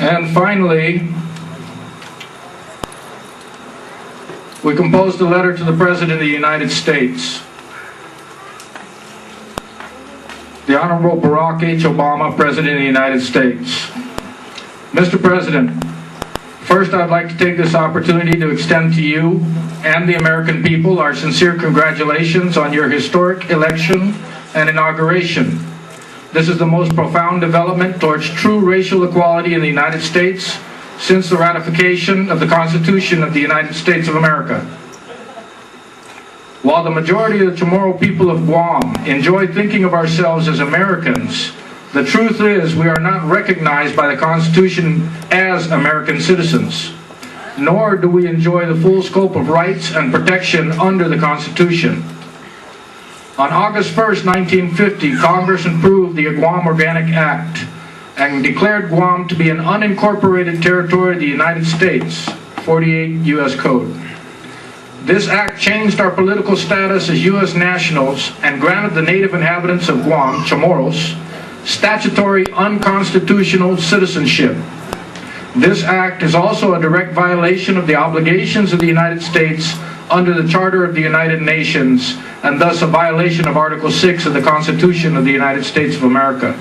And finally, we composed a letter to the President of the United States. The Honorable Barack H. Obama, President of the United States. Mr. President, first I'd like to take this opportunity to extend to you and the American people our sincere congratulations on your historic election and inauguration. This is the most profound development towards true racial equality in the United States since the ratification of the Constitution of the United States of America. While the majority of the Chamorro people of Guam enjoy thinking of ourselves as Americans, the truth is we are not recognized by the Constitution as American citizens, nor do we enjoy the full scope of rights and protection under the Constitution. On August 1st, 1950, Congress approved the Guam Organic Act and declared Guam to be an unincorporated territory of the United States, 48 U.S. Code. This act changed our political status as U.S. nationals and granted the native inhabitants of Guam, Chamorros, statutory unconstitutional citizenship. This act is also a direct violation of the obligations of the United States under the Charter of the United Nations, and thus a violation of Article 6 of the Constitution of the United States of America.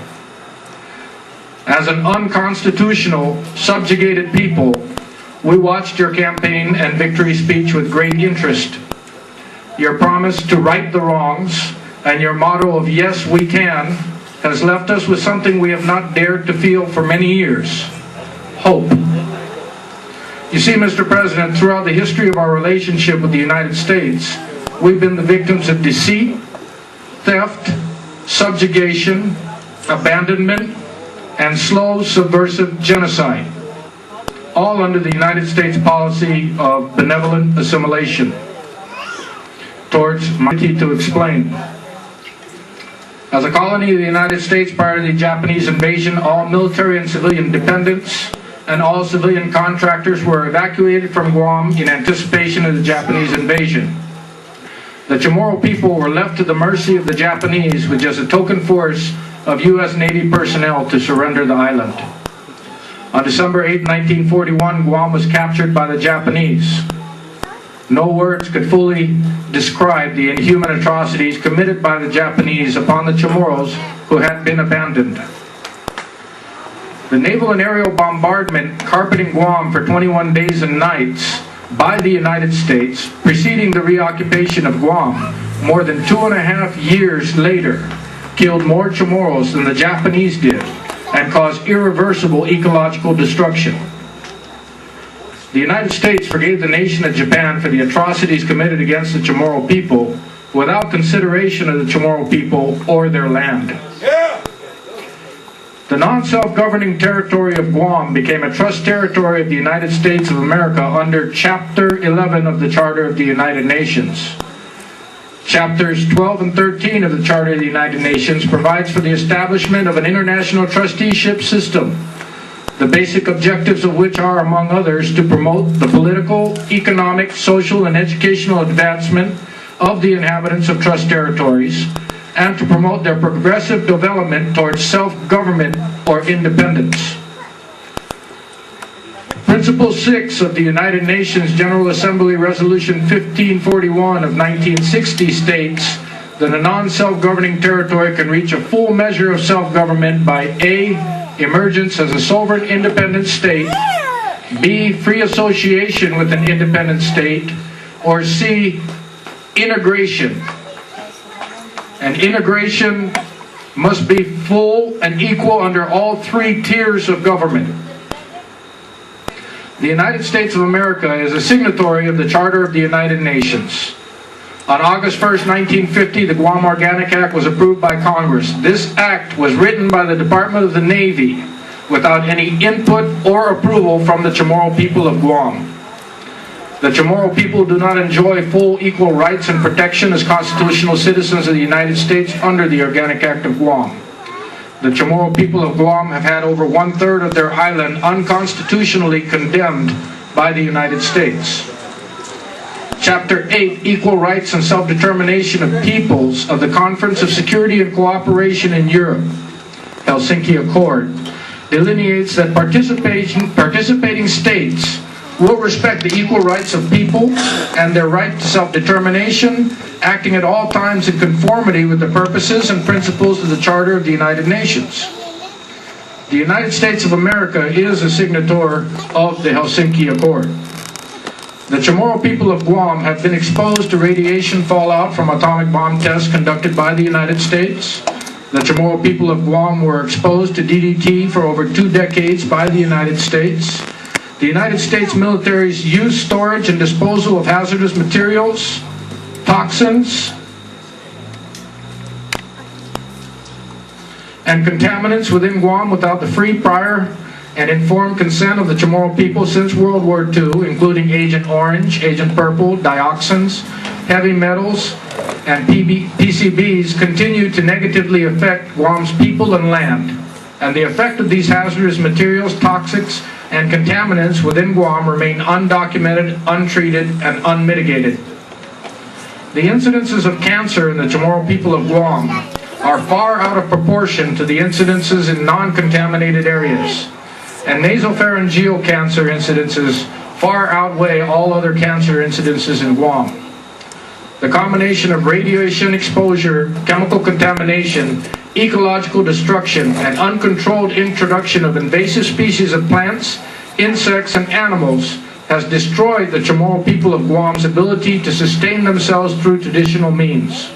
As an unconstitutional, subjugated people, we watched your campaign and victory speech with great interest. Your promise to right the wrongs and your motto of "Yes, we can" has left us with something we have not dared to feel for many years: hope. You see, Mr. President, throughout the history of our relationship with the United States, we've been the victims of deceit, theft, subjugation, abandonment, and slow, subversive genocide, all under the United States policy of benevolent assimilation. Towards my key to explain. As a colony of the United States prior to the Japanese invasion, all military and civilian dependents and all civilian contractors were evacuated from Guam in anticipation of the Japanese invasion. The Chamorro people were left to the mercy of the Japanese with just a token force of U.S. Navy personnel to surrender the island. On December 8, 1941, Guam was captured by the Japanese. No words could fully describe the inhuman atrocities committed by the Japanese upon the Chamorros who had been abandoned. The naval and aerial bombardment carpeting Guam for 21 days and nights by the United States, preceding the reoccupation of Guam, more than 2.5 years later, killed more Chamorros than the Japanese did and caused irreversible ecological destruction. The United States forgave the nation of Japan for the atrocities committed against the Chamorro people without consideration of the Chamorro people or their land. Yeah. The non-self-governing territory of Guam became a trust territory of the United States of America under Chapter 11 of the Charter of the United Nations. Chapters 12 and 13 of the Charter of the United Nations provides for the establishment of an international trusteeship system, the basic objectives of which are, among others, to promote the political, economic, social, and educational advancement of the inhabitants of trust territories, and to promote their progressive development towards self-government or independence. Principle 6 of the United Nations General Assembly Resolution 1541 of 1960 states that a non-self-governing territory can reach a full measure of self-government by A, emergence as a sovereign independent state, B, free association with an independent state, or C, integration. And integration must be full and equal under all three tiers of government. The United States of America is a signatory of the Charter of the United Nations. On August 1st, 1950, the Guam Organic Act was approved by Congress. This act was written by the Department of the Navy without any input or approval from the Chamorro people of Guam. The Chamorro people do not enjoy full equal rights and protection as constitutional citizens of the United States under the Organic Act of Guam. The Chamorro people of Guam have had over 1/3 of their island unconstitutionally condemned by the United States. Chapter 8, Equal Rights and Self-Determination of Peoples of the Conference of Security and Cooperation in Europe, Helsinki Accord, delineates that participating states will respect the equal rights of people and their right to self-determination, acting at all times in conformity with the purposes and principles of the Charter of the United Nations. The United States of America is a signatory of the Helsinki Accord. The Chamorro people of Guam have been exposed to radiation fallout from atomic bomb tests conducted by the United States. The Chamorro people of Guam were exposed to DDT for over 2 decades by the United States. The United States military's use, storage, and disposal of hazardous materials, toxins, and contaminants within Guam without the free, prior, and informed consent of the Chamorro people since World War II, including Agent Orange, Agent Purple, dioxins, heavy metals, and PCBs, continue to negatively affect Guam's people and land. And the effect of these hazardous materials, toxics, and contaminants within Guam remain undocumented, untreated, and unmitigated. The incidences of cancer in the Chamorro people of Guam are far out of proportion to the incidences in non-contaminated areas, and nasopharyngeal cancer incidences far outweigh all other cancer incidences in Guam. The combination of radiation exposure, chemical contamination, ecological destruction, and uncontrolled introduction of invasive species of plants, insects, and animals has destroyed the Chamorro people of Guam's ability to sustain themselves through traditional means.